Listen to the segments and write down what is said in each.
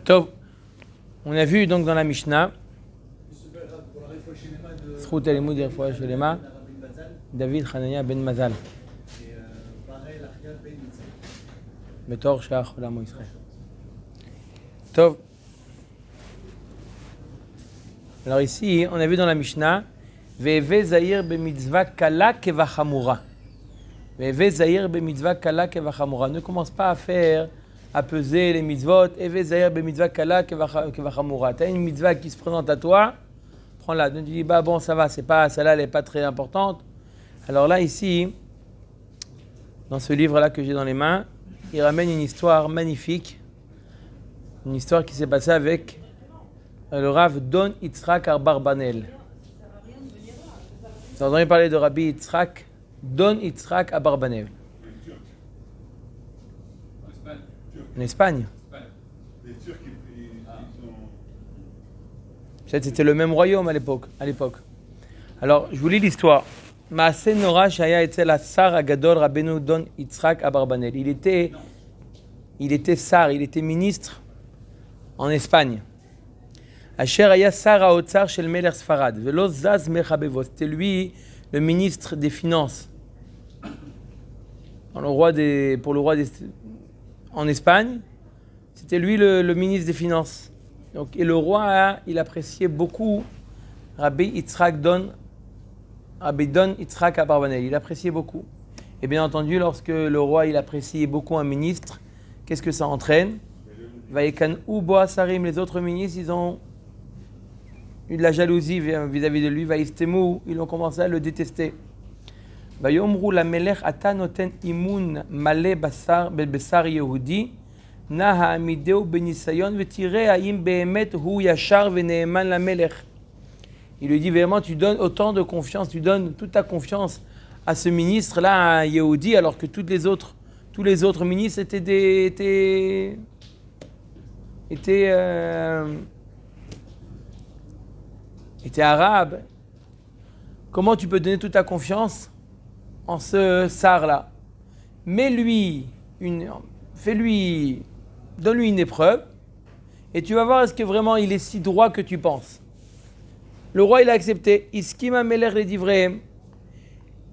Tov, on a vu donc dans la Mishnah, Zchut Elimud Refoua Shelema, David Hanania ben Mazal. בתור שייך לעמו ישראל. טוב. Alors ici, on a vu dans la Mishnah, Ve'eve Zahir b'mitzvah kala kevachamura. Ve'eve Zahir b'mitzvah kala kevachamura. Ne commence pas à peser les mitzvot. Ve'eve Zahir b'mitzvah kala kevachamura. Tu as une mitzvah qui se présente à toi, prends-la. Tu dis, bah bon, ça va, c'est pas, celle-là, elle n'est pas très importante. Alors là, ici, dans ce livre-là que j'ai dans les mains, il ramène une histoire magnifique, une histoire qui s'est passée avec le Rav Don Yitzhak Abarbanel. Vous avez entendu parler de Rabbi Yitzhak, Don Yitzhak Abarbanel. En Espagne. Les Turcs, peut-être c'était le même royaume à l'époque. Alors, je vous lis l'histoire. Maaseh Nora Shaya Etzel Asar Agadol Rabbeinu Don Yitzhak Abarbanel. Il était sar, il était ministre en Espagne. Asher Aya Sar HaOtzar Shel Melech Sfarad. Velo Zaz Mechabevo. C'était lui le ministre des Finances. Pour le roi en Espagne, c'était lui le ministre des Finances. Donc, et le roi, il appréciait beaucoup Rabbi Don Yitzhak Abarbanel. Il appréciait beaucoup. Et bien entendu, lorsque le roi il appréciait beaucoup un ministre, qu'est-ce que ça entraîne? Vayekan ou Boasarim, les autres ministres, ils ont eu de la jalousie vis-à-vis de lui. Vaïstemou, ils ont commencé à le détester. Vayomru la melech ata noten imun male besar yehudi na ha'amideu benisayon vetire ha'im behemet hu yashar veneeman la melech. Il lui dit vraiment, tu donnes autant de confiance, tu donnes toute ta confiance à ce ministre-là, à Yehudi, alors que tous les autres ministres étaient arabes. Comment tu peux donner toute ta confiance en ce sar-là? Mets-lui donne-lui une épreuve, et tu vas voir est-ce que vraiment il est si droit que tu penses. Le roi, il a accepté. Iskima melech le divrehem.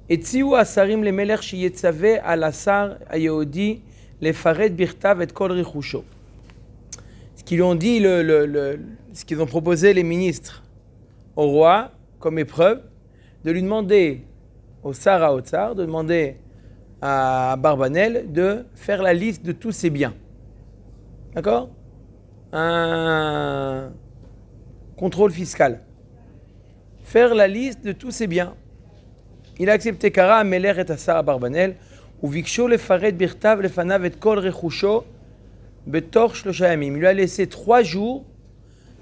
Etziu asarim le melech sheyetzave al asar ayehudi le faret birtav et kol richusho. Ce qu'ils ont dit, ce qu'ils ont proposé les ministres au roi comme épreuve, de lui demander au Sar HaOtzar, de demander à Barbanel de faire la liste de tous ses biens. D'accord? Un contrôle fiscal. Faire la liste de tous ses biens. Il a accepté Kara Ameler et Asar Abarbanel ou Viksho le Faret Birtav le Fanav et Kol Rechusho Betor Shlosha Yamim. Il lui a laissé 3 jours.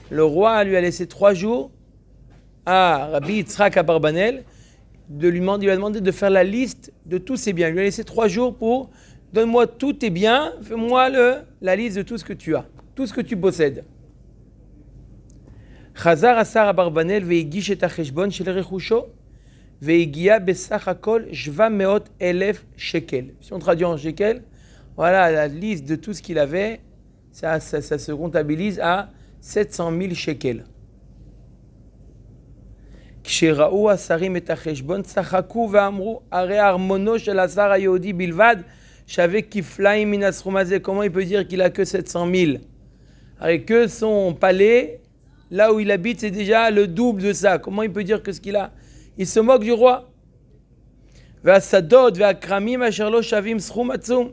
Le roi lui a laissé 3 jours à Rabbi Yitzhak Abarbanel. Il lui a demandé de faire la liste de tous ses biens. Il lui a laissé 3 jours pour donne-moi tous tes biens, fais-moi la liste de tout ce que tu as, tout ce que tu possèdes. Chazar Asar Abarbanel ve'igish et hacheshbon shel rechusho ve'igia besach hakol 700,000 shekel. Si on traduit en shekel, voilà la liste de tout ce qu'il avait, ça se comptabilise à 700 000 shekels. כשראו השרים את החשבון צחקו ואמרו הרי ארמונו של השר היהודי בלבד שווה כפליים מן הסכום הזה. Comment il peut dire qu'il a que 700 000? Avec que son palais, là où il habite, c'est déjà le double de ça. Comment il peut dire que ce qu'il a? Il se moque du roi. והשדות והכרמים אשר לא שווים סכום עצום.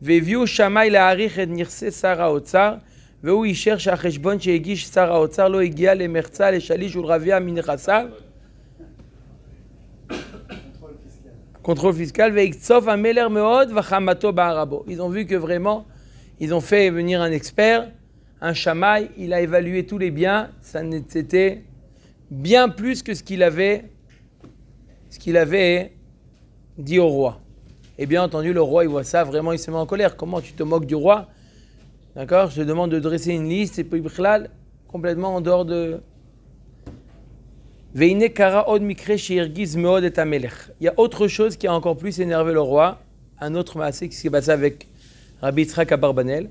והביאו שמאי להעריך את נכסי שר האוצר, והוא אישר שהחשבון שהגיש שר האוצר לא הגיע למחצה לשליש ולרביע מנכסיו. Contrôle fiscal. ויקצוף המלך מאוד וחמתו בערבו. Ils ont vu que vraiment, ils ont fait venir un expert, un chamaï, il a évalué tous les biens, c'était bien plus que ce qu'il avait dit au roi. Et bien entendu, le roi, il voit ça, vraiment, il se met en colère. Comment tu te moques du roi? D'accord? Je te demande de dresser une liste, et puis complètement en dehors de... Il y a autre chose qui a encore plus énervé le roi, un autre maasé qui s'est passé avec Rabbi Yitzhak Abarbanel.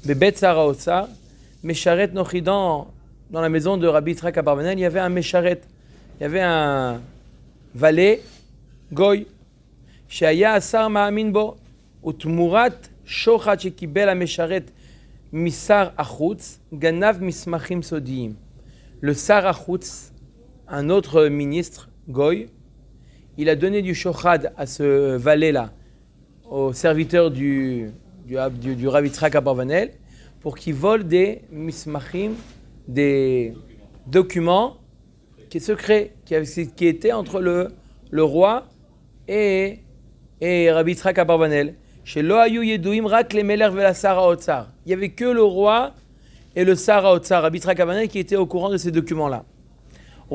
Bebet Sara Otsar, Mesharet Nochi, dans la maison de Rabbi Yitzhak Abarbanel, il y avait un Mesharet, il y avait un valet, Goy, Sheaya Asar Ma'amin Bo, Utmurat Shochat Shekibel HaMesharet Misar Achutz, Ganav Mismachim Sodiyim. Le Sar Achutz, un autre ministre, Goy, il a donné du shochad à ce valet-là, au serviteur du Rav Yitzhak Abarbanel, pour qu'il vole des mismachim, des documents secrets qui étaient entre le roi et Rabbi Yitzhak Abarbanel. Chez Loayu Yedouim Rak le Meler Vela Sara Otsar. Il n'y avait que le roi et le Sara Otsar, Rabbi Yitzhak Abarbanel, qui étaient au courant de ces documents-là.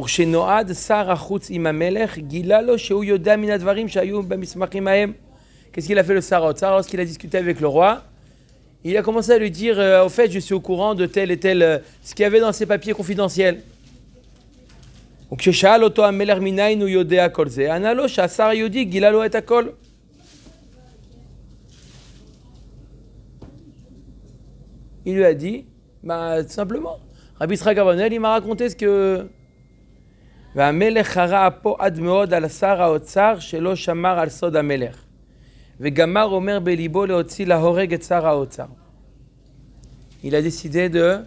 Chez Noad Sar Achutz Imamelech Gilalo Sheu Yoda Minadvarim Shayu Bamismachim Ahem. Qu'est-ce qu'il a fait le Sara Otsar lorsqu'il a discuté avec le roi? Il a commencé à lui dire, au fait, je suis au courant de tel et tel, ce qu'il y avait dans ces papiers confidentiels. Il lui a dit, tout simplement, Rabbi Yitzhak Abarbanel, il m'a raconté ce que... Il a décidé de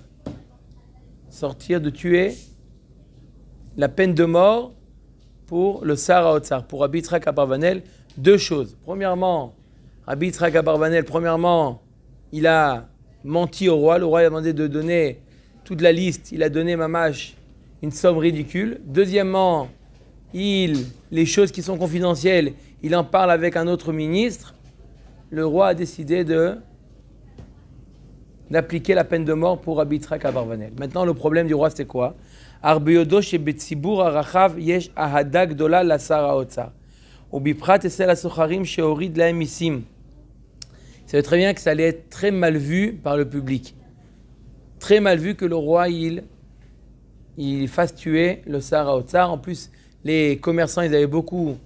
sortir, de tuer la peine de mort pour le Sar HaOtsar, pour Rabbi Yitzhak Abarbanel. Deux choses. Premièrement, Rabbi Yitzhak Abarbanel, il a menti au roi. Le roi il a demandé de donner toute la liste. Il a donné mamash une somme ridicule. Deuxièmement, les choses qui sont confidentielles, il en parle avec un autre ministre. Le roi a décidé d'appliquer la peine de mort pour Rabbi Yitzhak Abarbanel. Maintenant, le problème du roi, c'était quoi? Arbeyodo shebetzibur arachav yesh ahada gdola la Sar HaOtsar. Ubiprat esel hasocharim sheorid lahem misim. Il savait très bien que ça allait être très mal vu par le public. Très mal vu que le roi, il fasse tuer le Sar HaOtsar. En plus, les commerçants, ils avaient beaucoup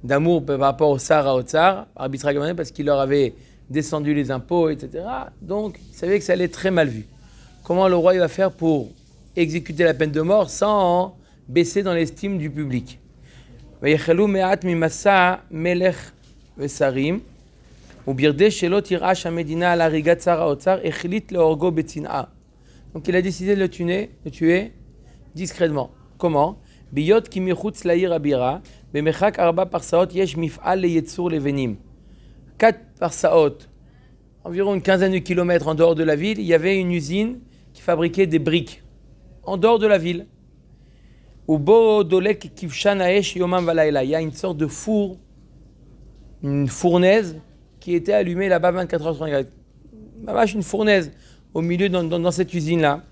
d'amour par rapport au Sar HaOtsar, Rabbi Yitzhak Abarbanel, parce qu'il leur avait descendu les impôts, etc. Donc, il savait que ça allait être très mal vu. Comment le roi il va faire pour exécuter la peine de mort sans baisser dans l'estime du public? Vayechalou me'at mimasa melech vesarim ubirdeh shelo tirash hamedina al harigat Sar HaOtsar echlit leorgo betzin'a. Donc, il a décidé de le tuer discrètement. Comment? Biyot ki michutz la'ir habira bemechak arba parsaot yesh mif'al leyetzur levenim. 4 parsaot, environ une quinzaine de kilomètres en dehors de la ville, il y avait une usine qui fabriquait des briques en dehors de la ville. Ubo dolek kivshan haesh yomam valayla. Il y a une sorte de four, une fournaise qui était allumée là-bas 24 heures sur 24. Ma vache, une fournaise au milieu dans cette usine-là.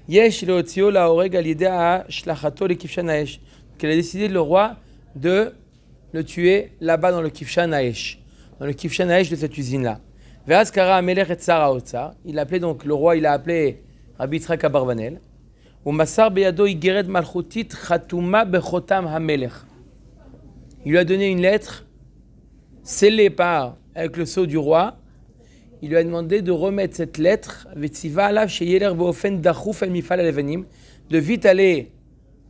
Yesh leotzio laoreg al yedea shlachato le kivshan haesh. Donc il a décidé le roi de le tuer là-bas dans le kivshan haesh, dans le kivshan haesh de cette usine-là. Ve'az kara hamelech et Sar HaOtsar. Il a appelé donc le roi, il a appelé Rabbi Yitzhak Abarbanel. Umasar beyado igeret malchutit chatuma bechotam hamelech. Il lui a donné une lettre scellée avec le sceau du roi. Il lui a demandé de remettre cette lettre, Vetziva alav sheyeler beofen dachuf el mifal alevenim, de vite aller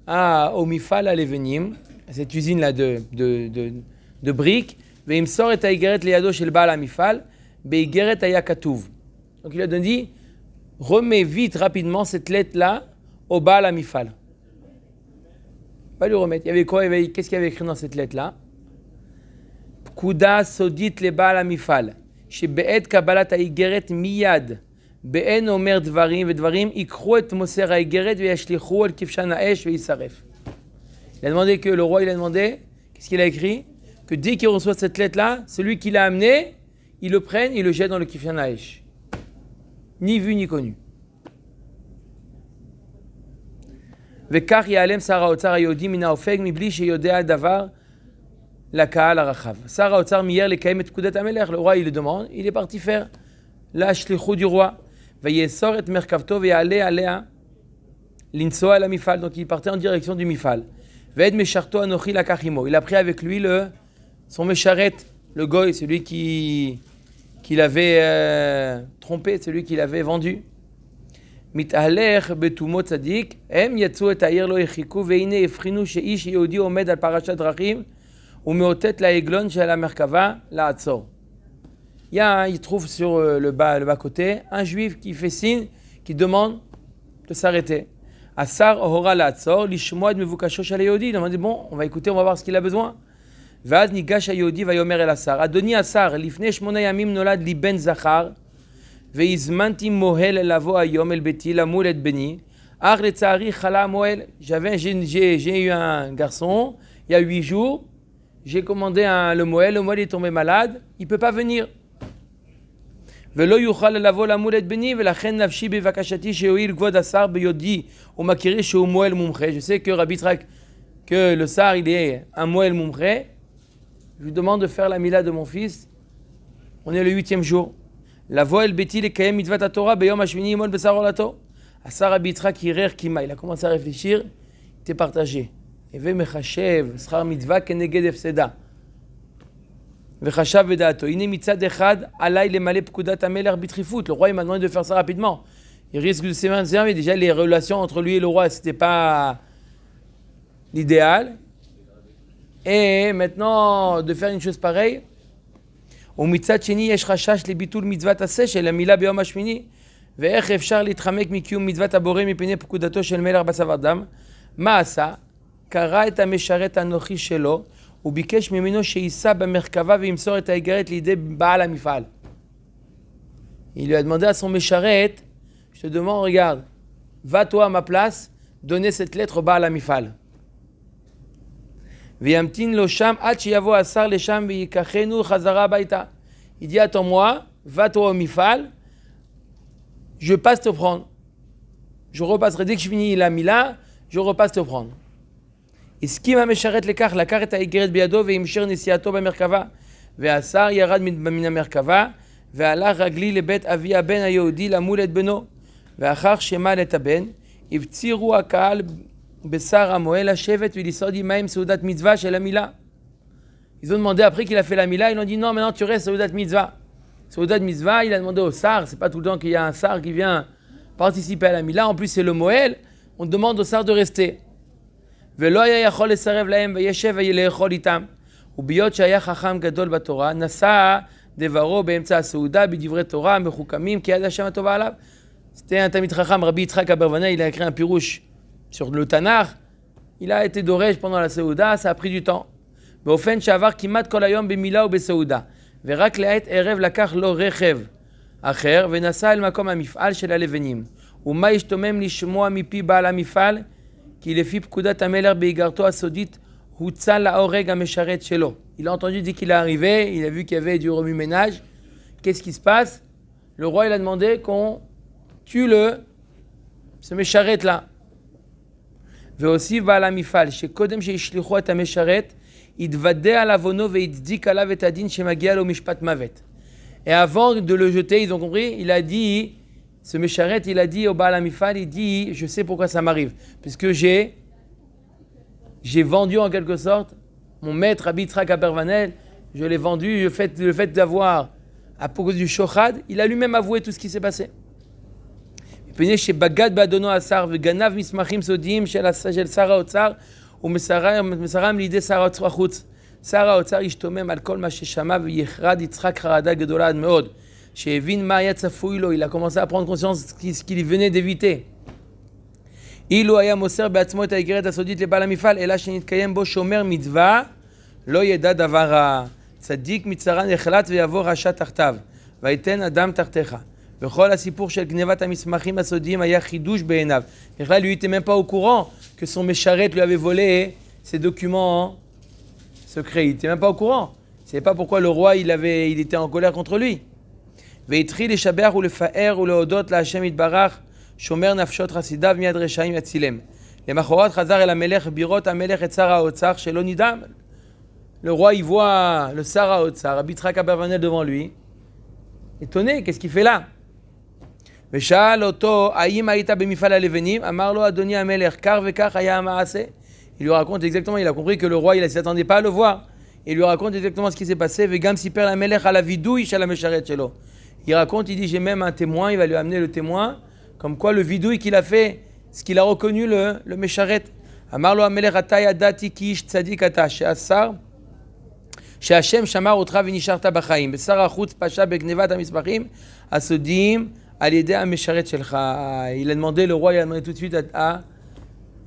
au mifal alevenim, à cette usine-là de briques. Veimsor et haigeret leyado shel baal hamifal, beigeret haya katuv. Donc il a dit, remets vite, rapidement cette lettre-là au baal hamifal. Pas lui remettre. Il y avait quoi? Qu'est-ce qu'il y avait écrit dans cette lettre-là? Pkuda sodit le baal hamifal. שבעת קבלת האיגרת מיד באין אומר דברים ודברים יקחו את מוסר האיגרת וישליכו על כבשן האש וישרף. Il a demandé que le roi, il a demandé, qu'est-ce qu'il a écrit? Que dès qu'il reçoit cette lettre-là, celui qui l'a amené, il le prenne, il le jette dans le kivshan haesh. Ni vu ni connu. וכך ייעלם שר האוצר היהודי מן האופק מבלי שיודע דבר לקהל הרחב. שר האוצר מיהר לקיים את פקודת המלך, le roi il le demande, il est parti faire la shlichut du roi. ויאסור את מרכבתו ויעלה עליה לנסוע אל המפעל. Donc il partait en direction du mifal. ואת משרתו אנוכי לקח עמו. Il a pris avec lui son mesharet, le goy, celui qui qu'il avait trompé, celui qu'il avait vendu. מתהלך בתומו צדיק, הם יצאו את העיר לא יחיקו, והנה הבחינו שאיש יהודי עומד על פרשת דרכים, ומאותת לעגלון של המרכבה לעצור. Il trouve sur le bas côté un juif qui fait signe, qui demande de s'arrêter. Asar hora לעצור, לשמוע את מבוקשו של היהודי. Il dit bon, on va écouter, on va voir ce qu'il a besoin. ואז ניגש היהודי ויאמר אל השר, אדוני השר, לפני 8 ימים נולד לי בן זכר, והזמנתי מוהל לבוא היום אל ביתי למול את בני, אך לצערי חלה המוהל. J'ai eu un garçon, il y a 8 jours, j'ai commandé le moël est tombé malade, il ne peut pas venir. ולא יוכל לבוא למול את בני, ולכן נפשי בבקשתי שיועיל כבוד השר ביודעי ומכירי שהוא מוהל מומחה. Je sais que Rabbi Yitzhak, que le sar il est un moël mumche. Je lui demande de faire la mila de mon fils. On est le 8e jour. לבוא אל ביתי לקיים מצוות התורה ביום השמיני ימול בשר עולתו. השר רבי יצחק הירר קימה, il a commencé à réfléchir, il était partagé. הווה מחשב שכר מצווה כנגד הפסדה. וחשב בדעתו, הנה מצד אחד עליי למלא פקודת המלך בדחיפות. Le roi il m'a demandé de faire ça rapidement. Il risque de s'évanouir, mais déjà les relations entre lui et le roi c'était pas l'idéal. Et maintenant de faire une chose pareille, ומצד שני יש חשש לביטול מצוות עשה של המילה ביום השמיני, ואיך אפשר להתחמק מקיום מצוות הבורא מפני פקודתו של מלך בצוואר דם. מה עשה? קרא את המשרת הנוחי שלו, וביקש ממנו שייסע במרכבה וימסור את האיגרת לידי בעל המפעל. Il lui a demandé à son mécharet, je te demande, regarde, va toi à ma place, donner cette lettre au בעל המפעל. וימתין לו שם עד שיבוא השר לשם ויקחנו חזרה הביתה. Il dit attends-moi, va-toi au mifal, je passe te prendre. Je repasserai dès que je finis la mila, je repasse te prendre. הסכים המשרת לכך, לקח את האיגרת בידו והמשיך נסיעתו במרכבה. והשר ירד מן המרכבה והלך רגלי לבית אבי הבן היהודי למול את בנו. ואחר שמל את הבן, הפצירו הקהל בשר המוהל לשבת ולסעוד עמהם סעודת מצווה של המילה. Ils ont demandé après qu'il a fait la mila, ils ont dit non, maintenant tu restes Seudat Mitzvah. Seudat Mitzvah, il a demandé au sar, c'est pas tout le temps qu'il y a un sar qui vient participer à la mila, en plus c'est le moël, on demande au sar de rester. ולא היה יכול לסרב להם וישב ולאכול איתם. וביות שהיה חכם גדול בתורה, נשא דברו באמצע הסעודה בדברי תורה מחוכמים כי יד השם הטובה עליו. C'était un tamid chacham, Rabbi Yitzhak Abarvanel, il a écrit un pirouche sur le Tanakh. Il a été dorej pendant la Seuda, ça a pris du temps. באופן שעבר כמעט כל היום במילה ובסעודה, ורק לעת ערב לקח לו רכב אחר ונסע אל מקום המפעל של הלבנים. ומה השתומם לשמוע מפי בעל המפעל? כי לפי פקודת המלך באיגרתו הסודית הוצא להורג המשרת שלו. Il a entendu dès qu'il est arrivé, il a vu qu'il y avait du remue-ménage. Qu'est-ce qui se passe? Le roi il a demandé qu'on tue ce משרת là. והוסיף בעל המפעל שקודם שישליחו את המשרת יתוודע על עוונו ויצדיק עליו את הדין שמגיע לו משפט מוות. Et avant de le jeter, ils ont compris, il a dit, ce mécharet, il a dit au Baal HaMifal, il dit, je sais pourquoi ça m'arrive. Puisque j'ai vendu en quelque sorte mon maître Rabbi Yitzhak Abarvanel, je l'ai vendu, le fait d'avoir, à cause du shochad, il a lui-même avoué tout ce qui s'est passé. מפני שבגד באדונו השר וגנב מסמכים סודיים של שר האוצר ומסרם לידי שר החוץ. שר האוצר השתומם על כל מה ששמע ויחרד יצחק חרדה גדולה עד מאוד, שהבין מה היה צפוי לו. Il a commencé à prendre conscience de ce qu'il venait d'éviter. אילו היה מוסר בעצמו את האיגרת הסודית לבעל המפעל, אלא שנתקיים בו שומר מצווה, לא ידע דבר רע. צדיק מצרה נחלץ ויבוא רשע תחתיו, ויתן אדם תחתיך. וכל הסיפור של גנבת המסמכים הסודיים היה חידוש בעיניו. בכלל, lui était même pas au courant que son mécharet lui avait volé ses documents secrets. Il était même pas au courant. Il savait pas pourquoi le roi il était en colère contre lui. והתחיל לשבח ולפאר ולהודות להשם יתברך שומר נפשות חסידיו מיד רשעים יצילם. למחרת חזר אל המלך בירות המלך את שר האוצר שלא נדהם. Le roi il voit le שר האוצר, Rabbi Yitzhak Abarvanel devant lui. étonné, qu'est-ce qu'il fait là? ושאל אותו, האם היית במפעל הלבנים? אמר לו, אדוני המלך, כך וכך היה המעשה. Il lui raconte exactement, il a compris que le roi, il ne s'attendait pas à le voir. et lui raconte exactement ce qui s'est passé. Vegam siper la melech ala vidouille chez la mesharet shelo. Il raconte, il dit j'ai même un témoin, il va lui amener le témoin, comme quoi le vidouille qu'il a fait, ce qu'il a reconnu le mesharet. Amar lo amelech atay adati ki ish tzadik ata she'asar she'Hashem shamar otra v'nisharta b'chaim b'sar hachutz pasha b'gnevat hamisbachim asodim al yedei hamesharet shelcha. Il a demandé, le roi il a demandé tout de suite à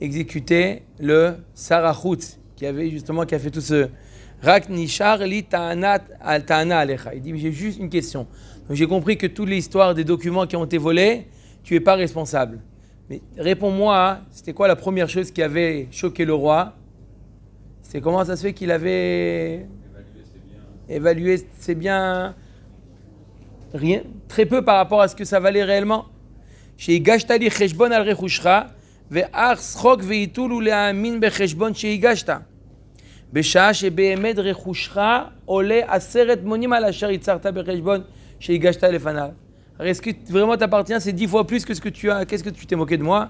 exécuter le Sarachutz qui a fait tout ce Rak Nishar li ta'ana alecha. Il dit mais j'ai juste une question. Donc j'ai compris que toute l'histoire des documents qui ont été volés, tu es pas responsable. Mais réponds-moi, c'était quoi la première chose qui avait choqué le roi? C'est comment ça se fait qu'il avait évalué ses biens rien, très peu par rapport à ce que ça valait réellement. Chez Gashtali Cheshbon al Rechushra ve'ar schok ve'itul ule'amin becheshbon sheigashta. בשעה שבאמת רכושך עולה 10 מונים על אשר יצרת בחשבון שהגשת לפניו. Alors, est-ce que vraiment t'appartient, c'est 10 fois plus que ce que tu as, qu'est-ce que tu t'es moqué de moi?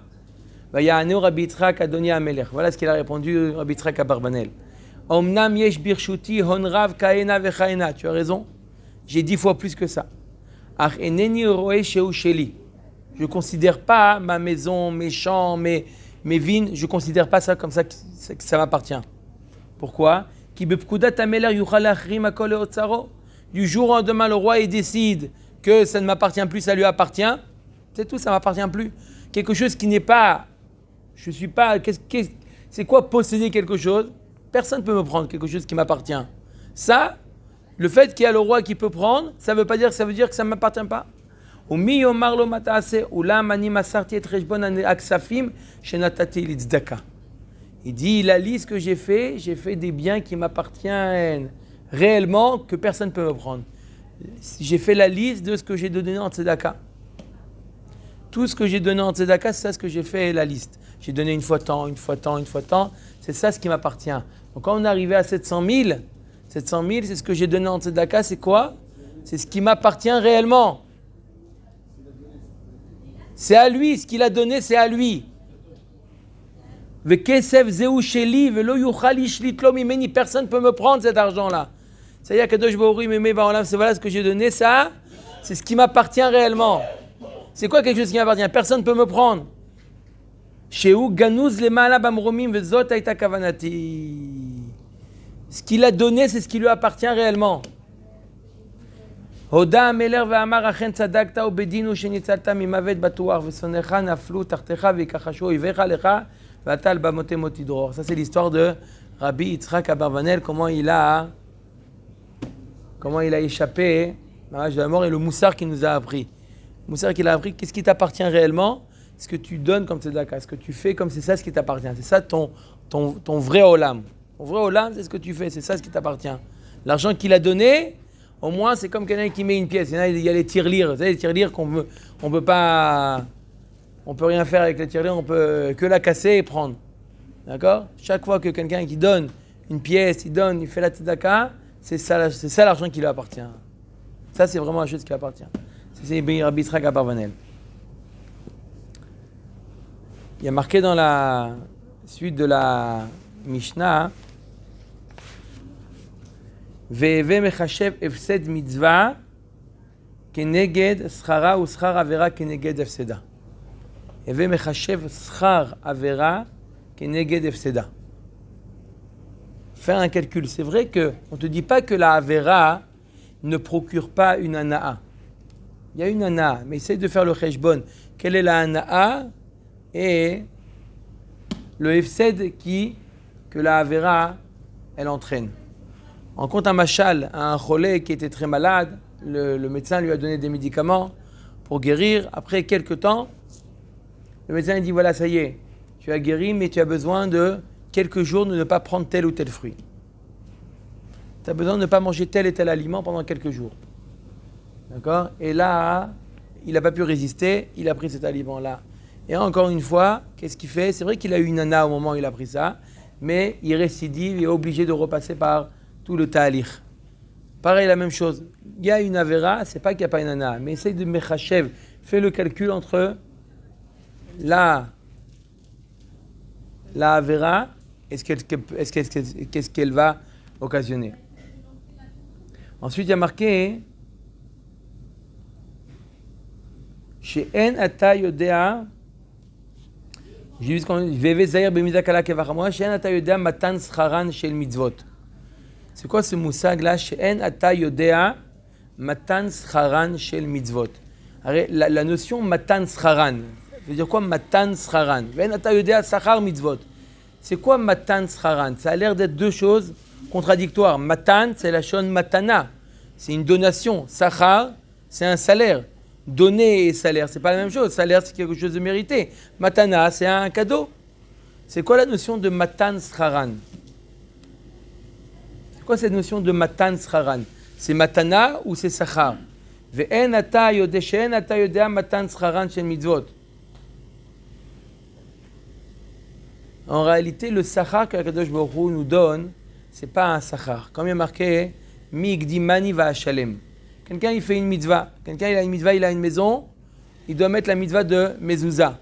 ויענו רבי יצחק אדוני המלך. Voilà ce qu'il a répondu Rabbi Yitzhak Abarbanel. אמנם יש ברשותי הון רב כהנה וכהנה. Tu as raison, j'ai 10 fois plus que ça. אך אינני רואה שהוא שלי. Je ne considère pas ma maison, mes champs, mes vignes, je ne considère pas ça comme ça que ça m'appartient. Pourquoi? Du jour au lendemain, le roi il décide que ça ne m'appartient plus, ça lui appartient. C'est tout, ça ne m'appartient plus. Quelque chose qui n'est pas... Je suis pas... c'est quoi posséder quelque chose? Personne ne peut me prendre quelque chose qui m'appartient. Ça, le fait qu'il y a le roi qui peut prendre, ça veut dire que ça ne m'appartient pas. Il dit, la liste que j'ai fait des biens qui m'appartiennent réellement, que personne ne peut me prendre. J'ai fait la liste de ce que j'ai donné en tzedaka. Tout ce que j'ai donné en tzedaka, c'est ça ce que j'ai fait la liste. J'ai donné une fois tant, c'est ça ce qui m'appartient. Donc quand on est arrivé à 700 000, c'est ce que j'ai donné en tzedaka, c'est quoi? C'est ce qui m'appartient réellement. C'est à lui, ce qu'il a donné, c'est à lui. Personne ne peut me prendre cet argent-là. C'est-à-dire que voilà ce que j'ai donné, ça, c'est ce qui m'appartient réellement. C'est quoi quelque chose qui m'appartient? Personne ne peut me prendre. Ce qu'il a donné, c'est ce qui lui appartient réellement. הודה המלך ואמר אכן צדקת ובדין שניצלת ממוות בטוח ושונאיך נפלו תחתיך ויכחשו אויביך לך ואתה על במותם תדרוך. Ça c'est l'histoire de Rabbi Yitzhak Abarbanel, comment il a échappé de la mort, et le moussar qu'il nous a appris. Le moussar qu'il a appris, qu'est-ce qui t'appartient réellement? Ce que tu donnes comme tzedaka, ce que tu fais comme c'est ça ce qui t'appartient. C'est ça ton vrai olam. Ton vrai olam, c'est ce que tu fais, c'est ça ce qui t'appartient. L'argent qu'il a donné, au moins, c'est comme quelqu'un qui met une pièce. Il y a les tirelires. Vous savez, les tirelires on peut pas, on peut rien faire avec les tirelires, on peut que la casser et prendre. D'accord? Chaque fois que quelqu'un qui donne une pièce, il fait la tzedaka, c'est ça l'argent qui lui appartient. Ça, c'est vraiment la chose qui lui appartient. C'est Rabbi Yitzhak Abarbanel. Il y a marqué dans la suite de la Mishnah, והווה מחשב הפסד מצווה כנגד שכרה ושכר עבירה כנגד הפסדה. הווה מחשב שכר עבירה כנגד הפסדה. Faire un calcul. C'est vrai qu'on ne te dit pas que la avera ne procure pas une ana'a. Il y a une ana'a, mais essaye de faire le cheshbon. Quelle est la ana'a et le hefsed que la avera elle entraîne. On compte un machal à un cholé qui était très malade. Le médecin lui a donné des médicaments pour guérir. Après quelques temps, le médecin dit voilà, ça y est, tu as guéri, mais tu as besoin de quelques jours de ne pas prendre tel ou tel fruit. Tu as besoin de ne pas manger tel et tel aliment pendant quelques jours. D'accord? Et là, il n'a pas pu résister, il a pris cet aliment-là. Et encore une fois, qu'est-ce qu'il fait? C'est vrai qu'il a eu une ana au moment où il a pris ça, mais il récidive, il est obligé de repasser par tout le ta'alich. Pareil, la même chose. Il y a une avera, c'est pas qu'il n'y a pas une ana, mais essaye de mechachev. Fais le calcul entre la avera, qu'est-ce qu'elle va occasionné. Ensuite, il y a marqué She'en ata yodea. J'ai vu ce qu'on dit. Veve zahir b'midah kala kevachamora. She'en ata yodea matan scharan shel mitzvot. C'est quoi ce moussag là? She'en ata yodea matan scharan shel mitzvot. La notion matan scharan, veut dire quoi matan scharan? She'en ata yodea sachar mitzvot. C'est quoi matan scharan? Ça a l'air d'être deux choses contradictoires. Matan, c'est la shon matana. C'est une donation. Sachar, c'est un salaire. Donner et salaire, c'est pas la même chose. Salaire, c'est quelque chose de mérité. Matana, c'est un cadeau. C'est quoi la notion de matan scharan? C'est quoi cette notion de matan scharan? C'est matana ou c'est sachar? Ve'en ata yodea, she'en ata yodea matan scharan shel mitzvot. En réalité, le sachar que Akadosh Baruch Hu nous donne, c'est pas un sachar. Comme il y a marqué, mi gdimani va shalem. Quelqu'un il fait une mitzvah. Quelqu'un il a une mitzvah, il a une maison, il doit mettre la mitzvah de mezouza.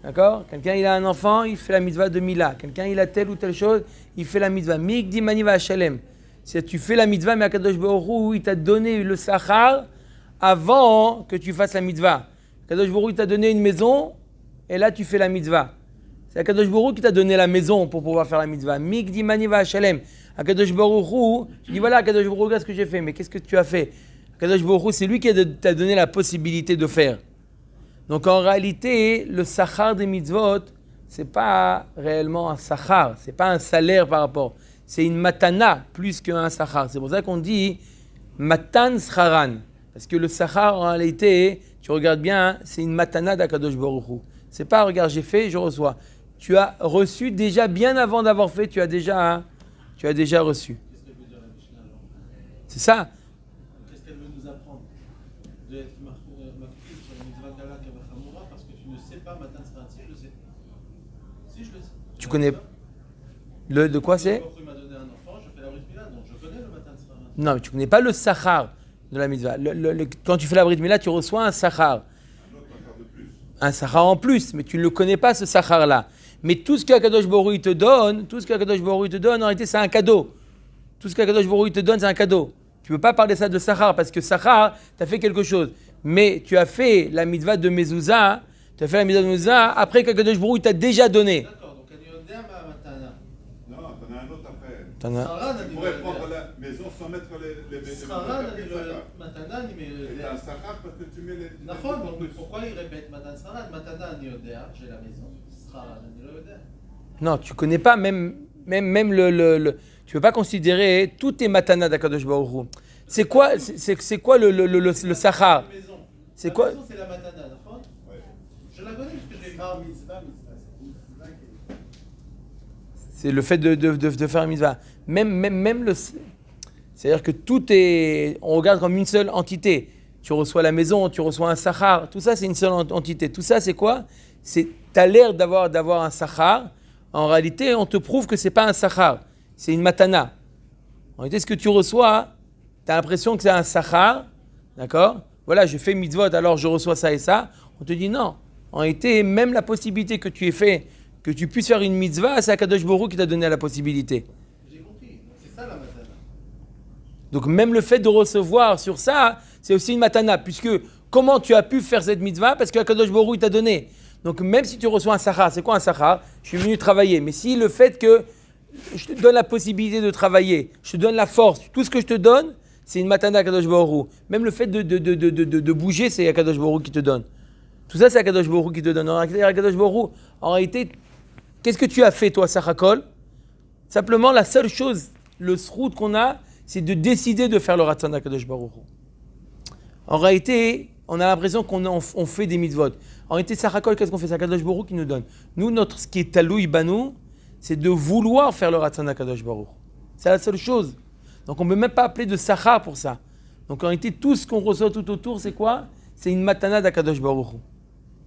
D'accord? Quelqu'un il a un enfant, il fait la mitzvah de mila. Quelqu'un il a telle ou telle chose, il fait la mitzvah. Mi gdimani va shalem. Si tu fais la mitzvah, mais Akadosh Baruch Hu, il t'a donné le sachar avant que tu fasses la mitzvah. Akadosh Baruch Hu, il t'a donné une maison, et là tu fais la mitzvah. C'est Akadosh Baruch Hu qui t'a donné la maison pour pouvoir faire la mitzvah. Mikdi mani va'ashalem. Akadosh Baruch Hu, tu dis voilà Akadosh Baruch Hu, regarde ce que j'ai fait. Mais qu'est-ce que tu as fait? Akadosh Baruch Hu, c'est lui qui t'a donné la possibilité de faire. Donc en réalité, le sachar des mitzvot, c'est pas réellement un sachar, c'est pas un salaire par rapport. C'est une matana plus qu'un sachar. C'est pour ça qu'on dit matan scharan. Parce que le sachar en réalité, tu regardes bien, c'est une matana d'Akadosh Baruch Hu. C'est pas regarde j'ai fait, je reçois. Tu as reçu déjà bien avant d'avoir fait, tu as déjà reçu. Qu'est-ce qu'elle veut dire la Mishnah alors? C'est ça. Qu'est-ce qu'elle veut nous apprendre? De être marqué sur la mitzvah Kala Kavachamora parce que tu ne sais pas Matan Scharan. Si je le sais. Si je le sais. Tu connais le de quoi c'est? Il m'a donné un enfant, je fais la brit mila, donc je connais le Matan Scharan. Non, mais tu connais pas le sachar de la mitzvah. Quand tu fais la brit mila, tu reçois un sachar. Un sachar en plus, mais tu ne le connais pas ce sachar là. Mais tout ce qu'Akadosh Baruch Hu te donne, en réalité, c'est un cadeau. Tout ce qu'Akadosh Baruch Hu te donne, c'est un cadeau. Tu ne peux pas parler ça de sachar, parce que sachar, tu as fait quelque chose. Mais tu as fait la mitzvah de mezouza, après qu'Akadosh Baruch Hu t'a déjà donné. D'accord, donc elle dit ma matana. Non, t'en as un autre après. T'en as... Scharan, On pourrait prendre la maison sans mettre les Scharan, elle dit le matana, mais c'est un sachar parce que tu mets les... D'accord, donc pourquoi il répète Matan Scharan? Matana, ani yodea, j'ai la maison. Scharan, ani lo yodea. Non, tu connais pas même le tu peux pas considérer tous tes matanas d'Akadosh Baruch Hu. C'est quoi le sachar? C'est quoi? La maison, c'est la matana, d'accord? Ouais. Je la connais parce que j'ai C'est le fait de faire une mitzvah. Même le... C'est-à-dire que tout est... On regarde comme une seule entité. Tu reçois la maison, tu reçois un sachar. Tout ça, c'est une seule entité. Tout ça, c'est quoi? Tu as l'air d'avoir un sachar. En réalité, on te prouve que ce n'est pas un sachar. C'est une matana. En réalité, ce que tu reçois, tu as l'impression que c'est un sachar. D'accord? Voilà, je fais mitzvot, alors je reçois ça et ça. On te dit non. En réalité, même la possibilité que tu aies fait, que tu puisses faire une mitzvah, c'est Akadosh Baruch Hu qui t'a donné la possibilité. J'ai compris, c'est ça la matana. Donc même le fait de recevoir sur ça, c'est aussi une matana. Puisque comment tu as pu faire cette mitzvah? Parce que Akadosh Baruch Hu t'a donné. Donc même si tu reçois un sachar, c'est quoi un sachar? Je suis venu travailler. Mais si le fait que je te donne la possibilité de travailler, je te donne la force, tout ce que je te donne, c'est une matana Akadosh Baruch Hu. Même le fait de bouger, c'est Akadosh Baruch Hu qui te donne. Tout ça, c'est Akadosh Baruch Hu qui te donne. Akadosh Baruch Hu, en réalité, qu'est-ce que tu as fait, toi, Sachakol? Simplement, la seule chose, le srout qu'on a, c'est de décider de faire le ratzon d'Akadosh Baruch Hu. En réalité, on a l'impression qu'on fait des mitzvot. En réalité, Sachakol, qu'est-ce qu'on fait? C'est Akadosh Baruch Hu qui nous donne. Nous, ce qui est taloui banou, c'est de vouloir faire le ratzon d'Akadosh Baruch Hu. C'est la seule chose. Donc, on ne peut même pas appeler de Sachar pour ça. Donc, en réalité, tout ce qu'on reçoit tout autour, c'est quoi? C'est une matana d'Akadosh Baruch Hu.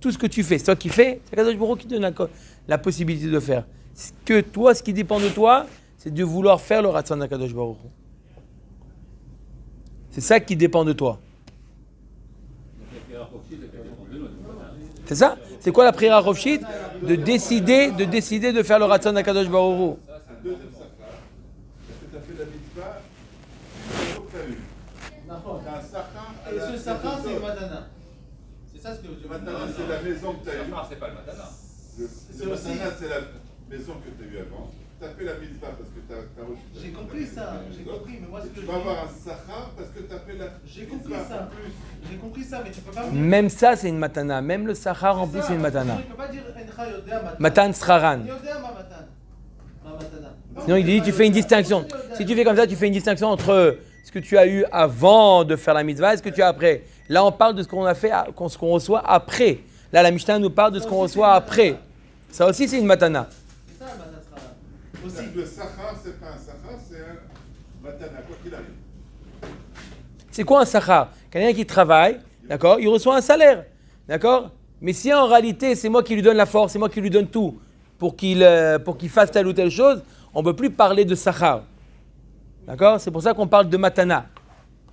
Tout ce que tu fais, c'est toi qui fais, c'est Akadosh Baruch Hu qui te donne la possibilité de faire. Ce qui dépend de toi, c'est de vouloir faire le ratzon d'Akadosh Baruch Hu. C'est ça qui dépend de toi. C'est ça? C'est quoi la prière Rovshit? De décider de faire le ratzon d'Akadosh Baruch Hu. C'est un deuxième sachar. Parce que tu as fait eu. N'importe. T'as un sachar. Et ce sachar, c'est une matana. C'est ça ce que je Matana, c'est la maison que tu as eue. Sachar, c'est pas le matana. Le matana, c'est la maison que tu as eue avant. Tu as fait la mitzvah parce que tu as reçu. J'ai compris ça, j'ai compris, mais moi ce que Tu je vas avoir un dis. sachar parce que tu as fait la J'ai compris mitzvah ça. en plus. J'ai compris ça, mais tu peux pas. Même ça, c'est une matana. Même le sachar en plus, c'est une matana. Tu peux pas dire Encha Yodea Matana. Matan sraran. Yodea ma matana. Ma matana. Sinon, il dit, tu fais une distinction. Si tu fais comme ça, tu fais une distinction entre ce que tu as eu avant de faire la mitzvah et ce que tu as après. Là, on parle de ce qu'on a fait, ce qu'on reçoit après. Là, la Mishnah nous parle de ce qu'on reçoit après. Ça aussi, c'est une matana. C'est ça, matana sera. Aussi. Aussi. Le sachar, c'est pas un sachar, c'est un matana, quoi qu'il arrive. C'est quoi un sachar? Quelqu'un qui travaille, d'accord, il reçoit un salaire, d'accord? Mais si en réalité, c'est moi qui lui donne la force, c'est moi qui lui donne tout pour qu'il fasse telle ou telle chose, on ne peut plus parler de sachar. D'accord? C'est pour ça qu'on parle de matana.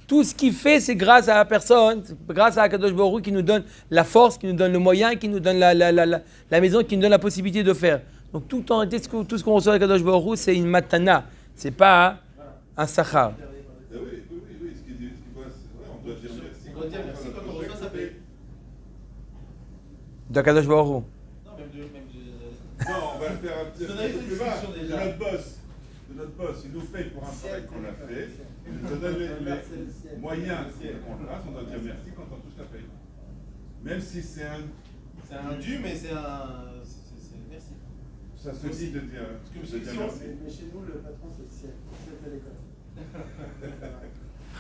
Tout ce qu'il fait, c'est grâce à la personne, grâce à Akadosh Baruch Hu qui nous donne la force, qui nous donne le moyen, qui nous donne la maison, qui nous donne la possibilité de faire. Donc tout en réalité, tout ce qu'on reçoit à Akadosh Baruch Hu, c'est une matana. C'est pas un sachar. Oui, ce qu'il dit, on doit dire merci. On doit dire merci quand on reçoit sa paye. D'Akadosh Baruch Hu. Non, même de. Non, on va le faire un petit On a eu peu cette plus bas. discussion De déjà. notre boss, il nous paye pour un travail qu'on a fait. Il nous donne les moyens qu'on le fasse. On doit dire merci quand on touche la paye. Même si c'est un. C'est un dû, mais c'est un. C'est merci. Ça se dit de dire, Parce de que dire si on- merci. Mais chez nous, le patron, c'est le ciel. C'est à l'école.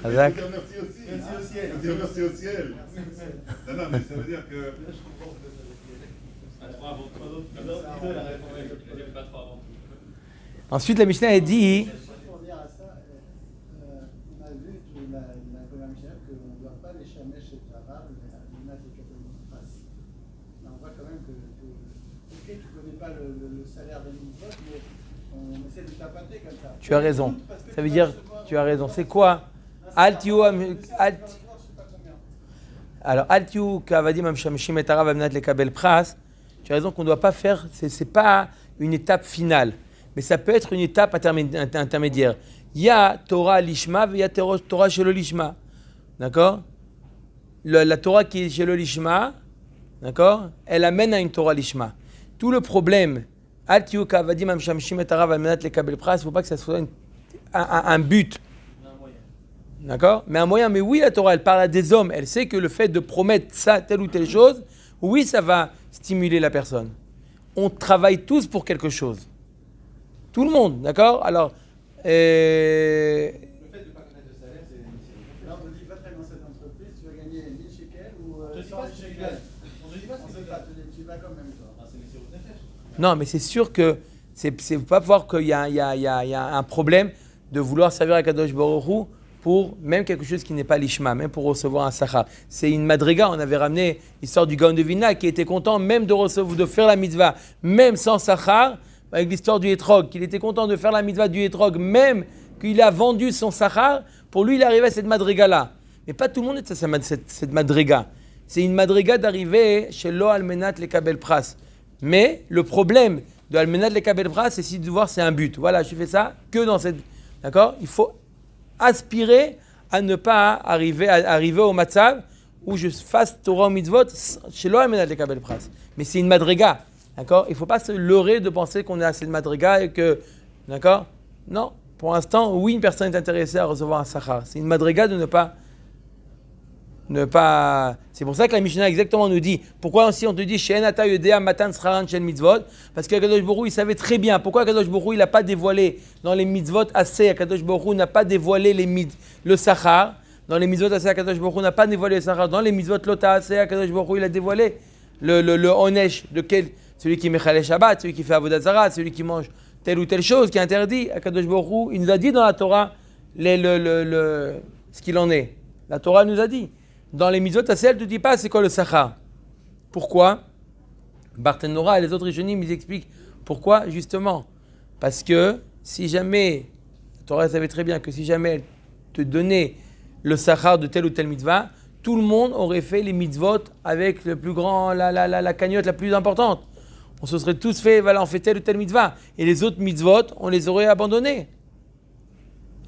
Razak. Il faut dire merci aussi. Merci au ciel. Il faut dire merci au ciel. Non, mais ça veut dire que. À trois avant tout. Il a dit pas trois avant tout. Ensuite, la Mishnah a dit, Pour dire à ça, on a vu la première Mishnah qu'on ne doit pas les chamer chez Tavar, mais à l'image des catholiques face. Là, on voit quand même que ok, tu ne connais pas le salaire des mitzvot, mais on essaie de tapater comme ça. tu as raison. Ça veut dire, tu as raison. C'est quoi? Altiu, alors, Altiu, Kavadim, Amshamshim et Arav, Amnat, Lekabel Pras. Tu as raison qu'on ne doit pas faire, c'est pas une étape finale, mais ça peut être une étape intermédiaire. Il y a Torah Lishma, il y a Torah chez le Lishma. D'accord? La Torah qui est chez le Lishma, d'accord? Elle amène à une Torah Lishma. Tout le problème, Altiu, Kavadim, Amshamshim et Arav, Amnat, Lekabel Pras, il ne faut pas que ça soit un but. D'accord? Mais un moyen, mais oui, la Torah, elle parle à des hommes. Elle sait que le fait de promettre ça, telle ou telle chose, oui, ça va stimuler la personne. On travaille tous pour quelque chose. Tout le monde, d'accord? Alors, Le fait de ne pas connaître le salaire, c'est. Là, on ne dit pas très dans cette entreprise, tu vas gagner 1000 shekels ou On te dit 100 pas ce que tu shekels. gagnes. On te dit pas ce On que sait tu pas, gagnes. tu vas quand même, toi. Ah, c'est les séros de nefesh. non, mais c'est sûr que c'est pas voir qu'il y a un problème de vouloir servir à Kadosh Baruch Hu pour même quelque chose qui n'est pas l'ishma, même pour recevoir un sachar. C'est une madriga. On avait ramené l'histoire du Gaon de Vilna qui était content même de faire la mitzvah, même sans sachar, avec l'histoire du Etrog, qu'il était content de faire la mitzvah du Etrog, même qu'il a vendu son sachar. Pour lui, il arrivait à cette madriga-là. Mais pas tout le monde est à cette madriga. C'est une madriga d'arriver chez Lo Almenat le Kabel Pras. Mais le problème de Almenat le Kabel Pras, c'est si de voir c'est un but. Voilà, je fais ça que dans cette. D'accord? Il faut aspirer à ne pas arriver au matzav où je fasse Torah ou mitzvot chez Lo Almenat le Kabel Pras. Mais c'est une madriga. D'accord? Il ne faut pas se leurrer de penser qu'on est à cette madriga et que. D'accord? Non. Pour l'instant, oui, une personne est intéressée à recevoir un sachar. C'est une madriga de ne pas. C'est pour ça que la Mishnah exactement nous dit pourquoi aussi on te dit She'enata yodea matan sraran shel mitzvot, parce que Kadosh Baruch Hu, il savait très bien pourquoi Kadosh Baruch Hu, il n'a pas dévoilé dans les mitzvot assez. Kadosh Baruch Hu n'a pas dévoilé le sachar dans les mitzvot assez. Kadosh Baruch Hu n'a pas dévoilé le sachar dans les mitzvot lota assez. Kadosh Baruch Hu, il a dévoilé le onesh, celui qui mechale Shabbat, celui qui fait avodat zara, celui qui mange telle ou telle chose qui est interdit. Kadosh Baruch Hu, il nous a dit dans la Torah ce qu'il en est. La Torah nous a dit. Dans les mitzvot assez, elle ne te dit pas c'est quoi le sachar. Pourquoi? Barthénora et les autres Rishonim, ils expliquent pourquoi, justement. Parce que si jamais, la Torah savait très bien que si jamais elle te donnait le sachar de telle ou telle mitzvah, tout le monde aurait fait les mitzvot avec le plus grand, la cagnotte la plus importante. On se serait tous fait, voilà, on fait telle ou telle mitzvah. Et les autres mitzvot, on les aurait abandonnés.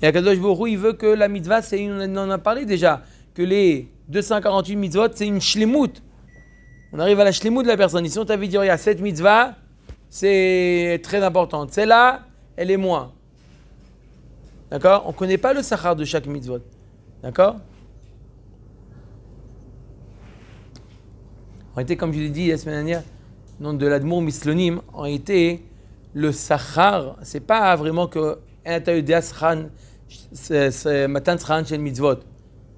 Et Akadosh Baruch Hu, il veut que la mitzvah, on en a parlé déjà, que les 248 mitzvot, c'est une shlemut. On arrive à la shlemut de la personne. Ici, on t'avait dit, regarde, cette mitzvah, c'est très importante. Celle-là, elle est moins. D'accord? On ne connaît pas le sachar de chaque mitzvot. D'accord? En réalité, comme je l'ai dit la semaine dernière, nom de l'Admour Mislonim, en réalité, le sachar, c'est pas vraiment que matan sran shel mitzvot.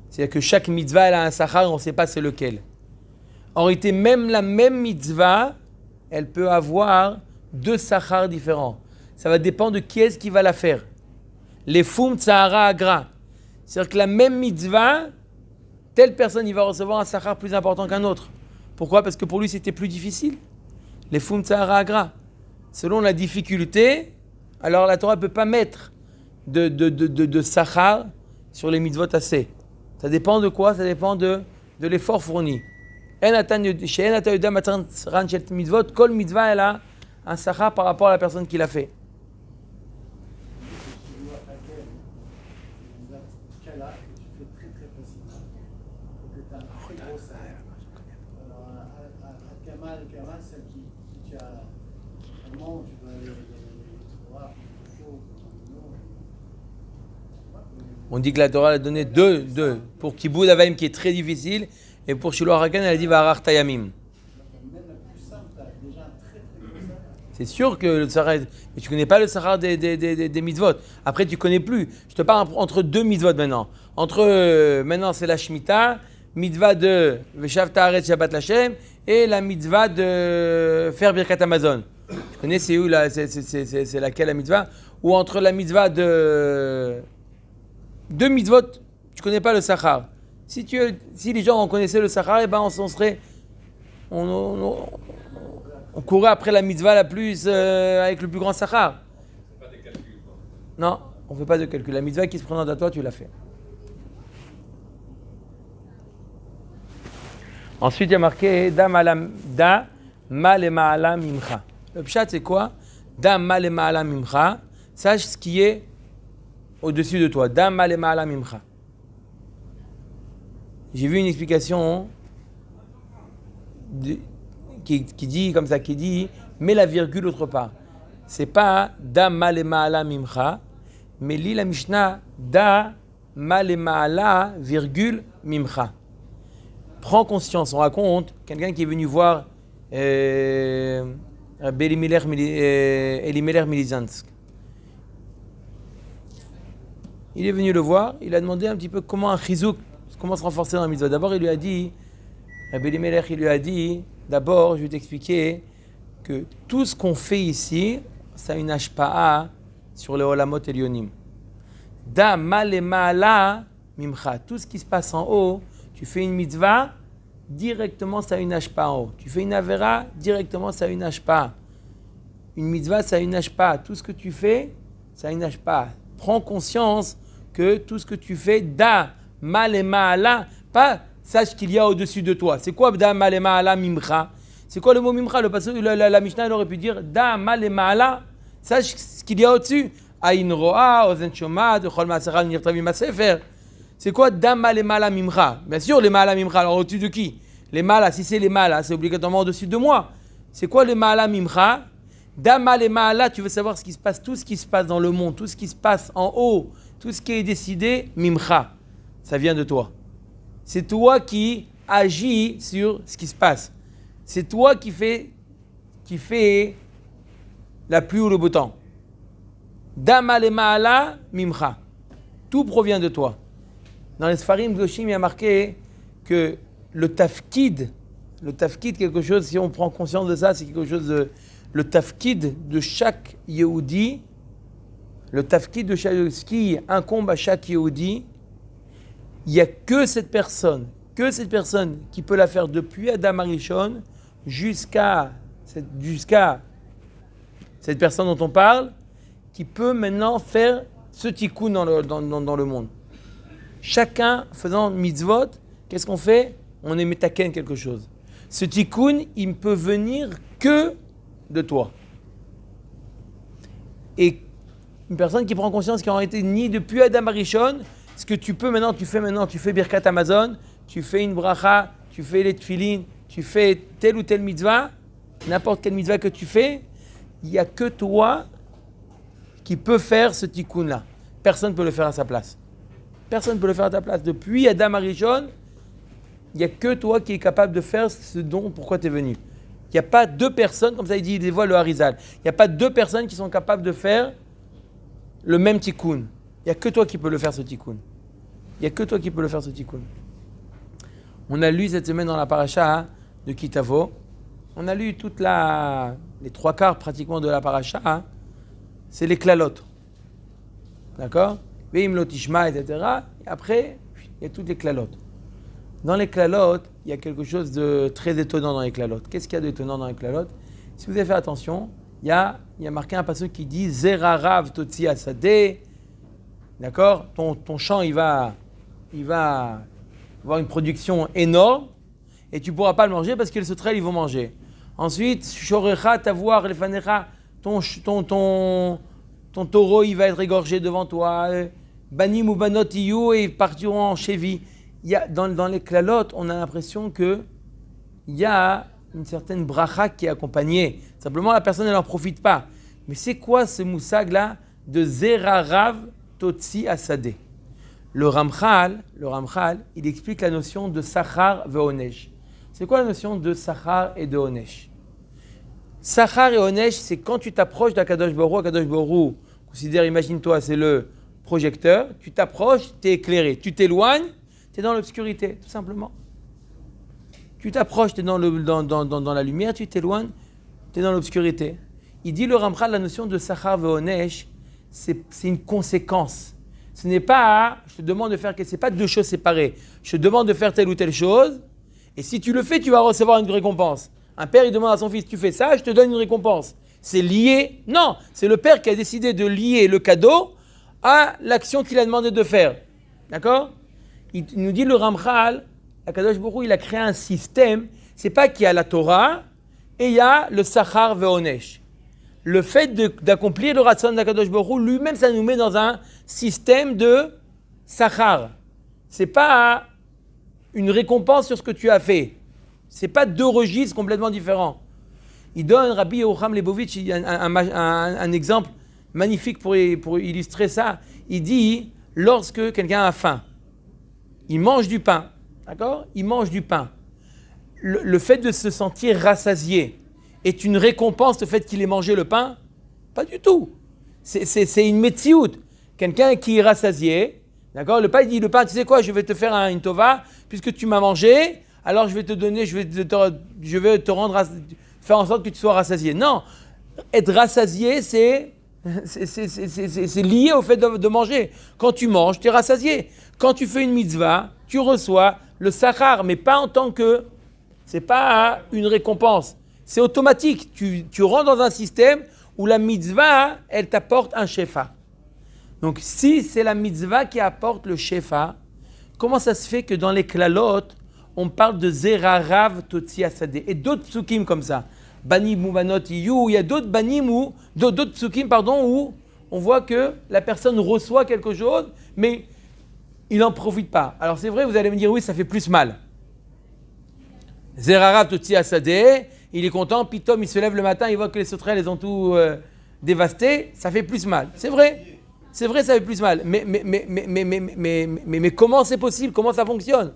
C'est-à-dire que chaque mitzvah elle a un sachar, on ne sait pas c'est lequel. En réalité, même la même mitzvah, elle peut avoir 2 sachars différents. Ça va dépendre de qui est-ce qui va la faire. Les fum tsahara agra. C'est-à-dire que la même mitzvah, telle personne il va recevoir un sachar plus important qu'un autre. Pourquoi? Parce que pour lui c'était plus difficile. Les fum tsahara agra. Selon la difficulté, alors la Torah ne peut pas mettre de sachar sur les mitzvot assez. Ça dépend de quoi? Ça dépend de l'effort fourni. Chez En Ata Yuda Matan Ran Shel Mitzvot, Kol mitzvah elle a un sachar par rapport à la personne qui l'a fait. Celle qui tu as vraiment, tu dois les voir chaud. On dit que la Torah a donné deux. Pour Kiboud Avaim qui est très difficile, et pour Shiloh Harakan, elle a dit Varar Tayamim. Même la plus simple, tu as déjà un très gros sahar. C'est sûr que le sahar, mais tu connais pas le sahar des mitzvot. Après, tu connais plus. Je te parle entre 2 mitzvot maintenant. Maintenant, c'est la Shemitah, mitzvah de Veshav Ta'aretz Shabbat Lashem, et la mitzvah de faire Birkat Amazon. Tu connais c'est où là, c'est laquelle la mitzvah? Ou entre la mitzvah de 2 mitzvot, tu connais pas le sachar. Si les gens en connaissaient le sachar, eh ben on courait après la mitzvah la plus avec le plus grand sachar. C'est pas des calculs, quoi. Non, on fait pas de calcul. La mitzvah qui se présente à toi, tu l'as fait. Ensuite, il y a marqué Da male ma'ala mimcha. Le pshat, c'est quoi? Da male ma'ala mimcha. Sache ce qui est au-dessus de toi. Da male ma'ala mimcha. J'ai vu une explication qui dit comme ça, qui dit mets la virgule autre part. C'est pas Da male ma'ala mimcha, mais lis la Mishnah Da male ma'ala virgule mimcha. Prends conscience, on raconte quelqu'un qui est venu voir Elimelech Milizansk. Il est venu le voir, il a demandé un petit peu comment un chizouk, comment se renforcer dans la mitzvah. D'abord, il lui a dit, d'abord, je vais t'expliquer que tout ce qu'on fait ici, ça a une hashpa'a sur les olamot elyonim. Da male ma'ala mimcha. Tout ce qui se passe en haut, tu fais une mitzvah, directement ça a une hashpa en haut. Tu fais une avera, directement ça a une hashpa. Une mitzvah, ça a une hashpa. Tout ce que tu fais, ça a une hashpa. Prends conscience que tout ce que tu fais, da mal et ma'ala, pas sache qu'il y a au-dessus de toi. C'est quoi da mal et ma'ala mimcha? C'est quoi le mot mimcha? La Mishnah elle aurait pu dire da mal et ma'ala, sache ce qu'il y a au-dessus. Aïn ro'a, ozen shomad, chol ma'asera nirtavim ma'sefer. C'est quoi Dam les mala mimcha? Bien sûr, les mala mimcha. Alors, au-dessus de qui? Les mala, si c'est les mala, c'est obligatoirement au-dessus de moi. C'est quoi les mala mimcha? Dam les mala, tu veux savoir ce qui se passe, tout ce qui se passe dans le monde, tout ce qui se passe en haut, tout ce qui est décidé, mimcha. Ça vient de toi. C'est toi qui agis sur ce qui se passe. C'est toi qui fais la pluie ou le beau temps. Dam les mala mimcha. Tout provient de toi. Dans les Sfarim Goshim, il y a marqué que le tafkid, quelque chose, si on prend conscience de ça, c'est quelque chose de... Le tafkid de chaque Yehudi, ce qui incombe à chaque Yehudi, il n'y a que cette personne qui peut la faire depuis Adam Arishon jusqu'à cette personne dont on parle, qui peut maintenant faire ce tikkun dans le monde. Chacun faisant mitzvot, qu'est-ce qu'on fait? On est metaken quelque chose. Ce tikkun, il ne peut venir que de toi. Et Une personne qui prend conscience qu'en réalité, ni depuis Adam Arishon, ce que tu peux maintenant, tu fais Birkat Amazon, tu fais une bracha, tu fais les tefilin, tu fais telle ou telle mitzvah, n'importe quelle mitzvah que tu fais, il n'y a que toi qui peux faire ce tikkun-là. Personne ne peut le faire à sa place. Personne ne peut le faire à ta place. Depuis Adam Arishon, il n'y a que toi qui es capable de faire ce dont, pourquoi tu es venu. Il n'y a pas deux personnes, comme ça il dit, il dévoile le Harizal, il n'y a pas deux personnes qui sont capables de faire le même tikkun. Il n'y a que toi qui peux le faire ce tikkun. Il n'y a que toi qui peux le faire ce tikkun. On a lu cette semaine dans la paracha de Kitavo, on a lu les trois quarts pratiquement de la paracha, c'est les klalotes. D'accord ? Veim lo tishma, etc. Et après, il y a toutes les klalotes. Dans les klalotes, il y a quelque chose de très étonnant dans les klalotes. Qu'est-ce qu'il y a d'étonnant dans les klalotes ? Si vous avez fait attention, il y a marqué un passage qui dit Zerarav totsi asadeh. D'accord ? Ton champ, il va avoir une production énorme et tu ne pourras pas le manger parce que les sauterelles, ils vont manger. Ensuite, shorecha tavoir lefanecha, ton taureau, il va être égorgé devant toi. Banim ou banot iyu, et ils partiront en chévi. Dans les klalotes, on a l'impression qu'il y a une certaine bracha qui est accompagnée. Simplement, la personne, elle n'en profite pas. Mais c'est quoi ce moussag-là de Zerarav Totsi Asadeh? Le Ramchal, il explique la notion de Sachar ve'onesh. C'est quoi la notion de Sachar et de Onesh? Sachar et Onesh, c'est quand tu t'approches d'Akadosh Baruch Hu, considère, imagine-toi, c'est le projecteur, tu t'approches, tu es éclairé. Tu t'éloignes, tu es dans l'obscurité, tout simplement. Tu t'approches, tu es dans la lumière, tu t'éloignes, tu es dans l'obscurité. Il dit le Ramchal, la notion de Sachar ve'onesh, c'est une conséquence. Ce n'est pas, je te demande de faire, c'est pas deux choses séparées. Je te demande de faire telle ou telle chose, et si tu le fais, tu vas recevoir une récompense. Un père, il demande à son fils, tu fais ça, je te donne une récompense. C'est lié? Non, c'est le père qui a décidé de lier le cadeau à l'action qu'il a demandé de faire. D'accord? Il nous dit le Ramchal, Akadosh Baruch Hu, il a créé un système, c'est pas qu'il y a la Torah, et il y a le Sachar ve'onesh. Le fait d'accomplir le Ratzon d'Akadosh Baruch Hu, lui-même, ça nous met dans un système de Sachar. C'est pas une récompense sur ce que tu as fait. C'est pas deux registres complètement différents. Il donne, Rabbi Yehocham Lebovitch, un exemple magnifique pour illustrer ça. Il dit, lorsque quelqu'un a faim, il mange du pain, d'accord ? Il mange du pain. Le fait de se sentir rassasié est une récompense, le fait qu'il ait mangé le pain ? Pas du tout. C'est une metsiout. Quelqu'un qui est rassasié, d'accord ? Le pain, il dit, le pain, tu sais quoi, je vais te faire une tova, puisque tu m'as mangé, alors je vais te donner, je vais te rendre, faire en sorte que tu sois rassasié. Non, être rassasié, c'est lié au fait de manger. Quand tu manges, tu es rassasié. Quand tu fais une mitzvah, tu reçois le sachar, mais pas en tant que, c'est pas une récompense. C'est automatique. Tu rentres dans un système où la mitzvah, elle t'apporte un shefa. Donc si c'est la mitzvah qui apporte le shefa, comment ça se fait que dans les klalot, on parle de Zerarav Totsi Asadeh et d'autres psukim comme ça. Banim ou banot iyu, il y a d'autres banim ou d'autres psukim où on voit que la personne reçoit quelque chose, mais il n'en profite pas. Alors c'est vrai, vous allez me dire oui, ça fait plus mal. Zerarav Totsi Asadeh, il est content, puis Tom il se lève le matin, il voit que les sauterelles elles ont tout dévasté, ça fait plus mal. C'est vrai, ça fait plus mal. Mais comment c'est possible? Comment ça fonctionne?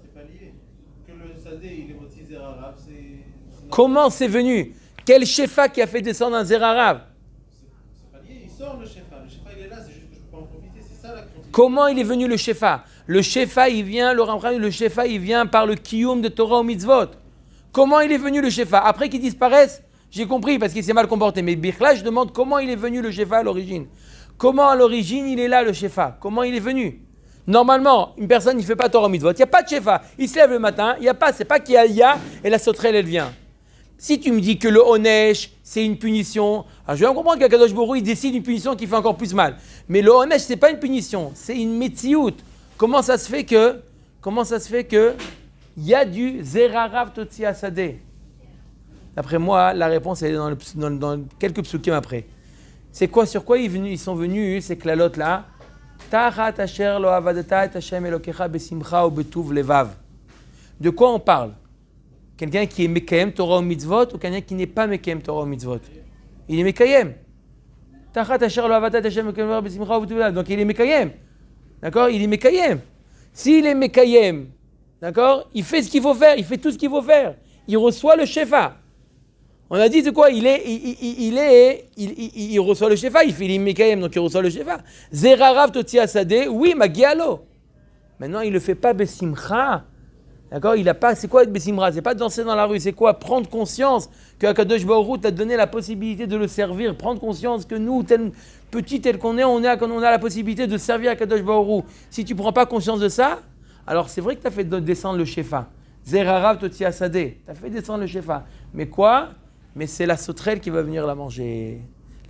Comment c'est venu? Quel shefa qui a fait descendre un Zerarav? C'est pas lié, il sort le shefa. Le shefa il est là, c'est juste que je peux pas en profiter, c'est ça la question. Comment il est venu le shefa? Le shefa il vient, le shefa il vient par le kiyum de Torah au mitzvot. Comment il est venu le shefa? Après qu'il disparaisse, j'ai compris parce qu'il s'est mal comporté. Mais Birkla, je demande comment il est venu le shefa à l'origine. Comment à l'origine il est là le shefa? Comment il est venu? Normalement, une personne ne fait pas Torah au mitzvot. Il n'y a pas de shefa. Il se lève le matin, c'est pas qu'il y a et la sauterelle elle vient. Si tu me dis que le onesh, c'est une punition, alors je vais comprendre qu'Akadosh Baruch Hu, il décide une punition qui fait encore plus mal. Mais le onesh, c'est pas une punition, c'est une metsiout. Comment ça se fait que il y a du Zerarav Totsi Asadeh? D'après moi, la réponse est dans quelques psukim après. C'est quoi, sur quoi ils sont venus, ces clalotes là? Tachat asher lo avadata et Hashem elokecha besimcha ou betuv levav. De quoi on parle? Quelqu'un qui est mekayem Torah ou mitzvot ou quelqu'un qui n'est pas mekayem Torah ou mitzvot? Il est mekayem. Tachat asher lo avadata et Hashem elokecha besimcha ou betuv levav. Donc il est mekayem. D'accord? Il est mekayem. S'il est mekayem, d'accord? Il fait ce qu'il faut faire, il fait tout ce qu'il faut faire. Il reçoit le shefa. On a dit de quoi il reçoit le shefa, il est mekayem, donc il reçoit le shefa. Zerarav toti asade, oui, magialo. Maintenant, il ne le fait pas besimcha. D'accord? Il a pas, c'est quoi être besimcha? C'est pas danser dans la rue, c'est quoi? Prendre conscience que Akadosh Baruch Hu t'a donné la possibilité de le servir. Prendre conscience que nous, petits tel qu'on est, on a la possibilité de servir Akadosh Baruch Hu. Si tu ne prends pas conscience de ça, alors c'est vrai que tu as fait descendre le shefa. Zerarav toti asade, tu as fait descendre le shefa. Mais quoi? Mais c'est la sauterelle qui va venir la manger.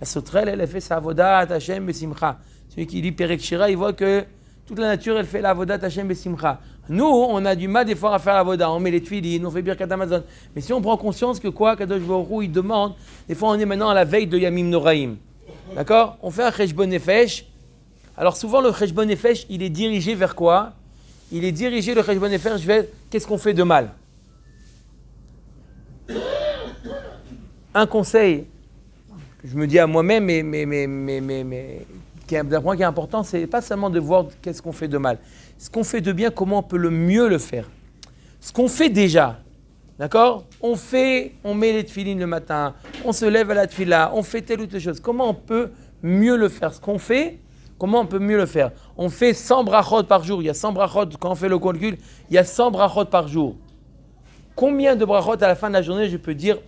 La sauterelle, elle fait sa avodat Hashem besimcha. Celui qui lit Perek Shira, il voit que toute la nature, elle fait la avodat Hashem besimcha. Nous, on a du mal des fois à faire la avodat. On met les tefilines, on fait Birkat Hamazon. Mais si on prend conscience que quoi, Kadosh Baruch Hu, il demande, des fois on est maintenant à la veille de Yamim Noraim. D'accord? On fait un Cheshbon Nefesh. Alors souvent, le Cheshbon Nefesh, il est dirigé vers quoi? Il est dirigé, le Cheshbon Nefesh, vers qu'est-ce qu'on fait de mal? Un conseil que je me dis à moi-même, mais qui est un point qui est important, c'est pas seulement de voir qu'est-ce qu'on fait de mal. Ce qu'on fait de bien, comment on peut le mieux le faire. Ce qu'on fait déjà, d'accord? On met les tefilines le matin, on se lève à la tefila, on fait telle ou telle chose. Comment on peut mieux le faire? Ce qu'on fait, comment on peut mieux le faire? On fait 100 brachot par jour. Il y a 100 brachot, quand on fait le calcul, il y a 100 brachot par jour. Combien de brachot à la fin de la journée je peux dire,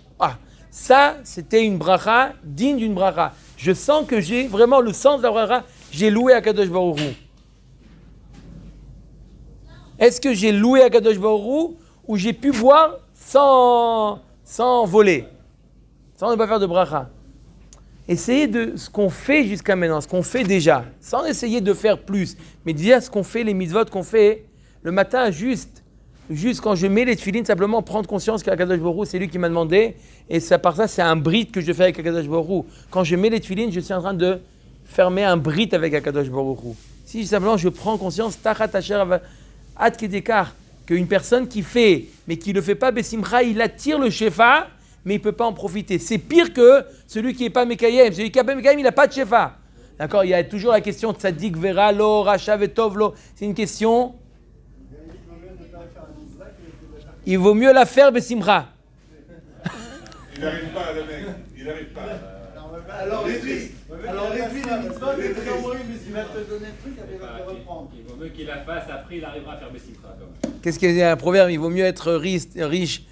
ça, c'était une bracha digne d'une bracha. Je sens que j'ai vraiment le sens de la bracha. J'ai loué Akadosh Baruch Hu. Est-ce que j'ai loué Akadosh Baruch Hu ou j'ai pu boire sans voler, sans ne pas faire de bracha? Essayez de ce qu'on fait jusqu'à maintenant, ce qu'on fait déjà, sans essayer de faire plus, mais déjà ce qu'on fait, les mitzvot qu'on fait le matin, juste quand je mets les tefilines, simplement prendre conscience qu'Akadosh Baruch Hu, c'est lui qui m'a demandé, et ça, par ça, c'est un brit que je fais avec Akadosh Baruch Hu. Quand je mets les tefilines, je suis en train de fermer un brit avec Akadosh Baruch Hu. Si simplement je prends conscience, tachat asher ad kedekar, qu'une personne qui fait, mais qui ne le fait pas besimcha, il attire le shefa, mais il ne peut pas en profiter. C'est pire que celui qui n'est pas mekayem. Celui qui n'est pas mekayem, il n'a pas de shefa. D'accord? Il y a toujours la question tzadik vera lo, racha vetov lo. C'est une question. Il vaut mieux la faire besimcha. Il n'arrive pas, le mec. Il n'arrive pas. Alors réduis les mitzvot et il va te donner le truc, il va te reprendre. Il vaut mieux qu'il la fasse, après il arrivera à faire besimcha quand même. Qu'est-ce qu'il y a un proverbe? Il vaut mieux être riche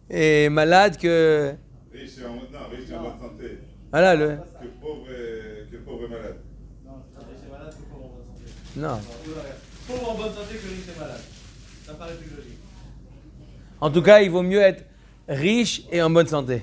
et malade que... Riche et en bonne santé. Voilà, Que pauvre et malade. Non, riche et malade que pauvre en bonne santé. Non. Pauvre en bonne santé que riche et malade. Ça paraît plus logique. En tout cas, il vaut mieux être riche et en bonne santé.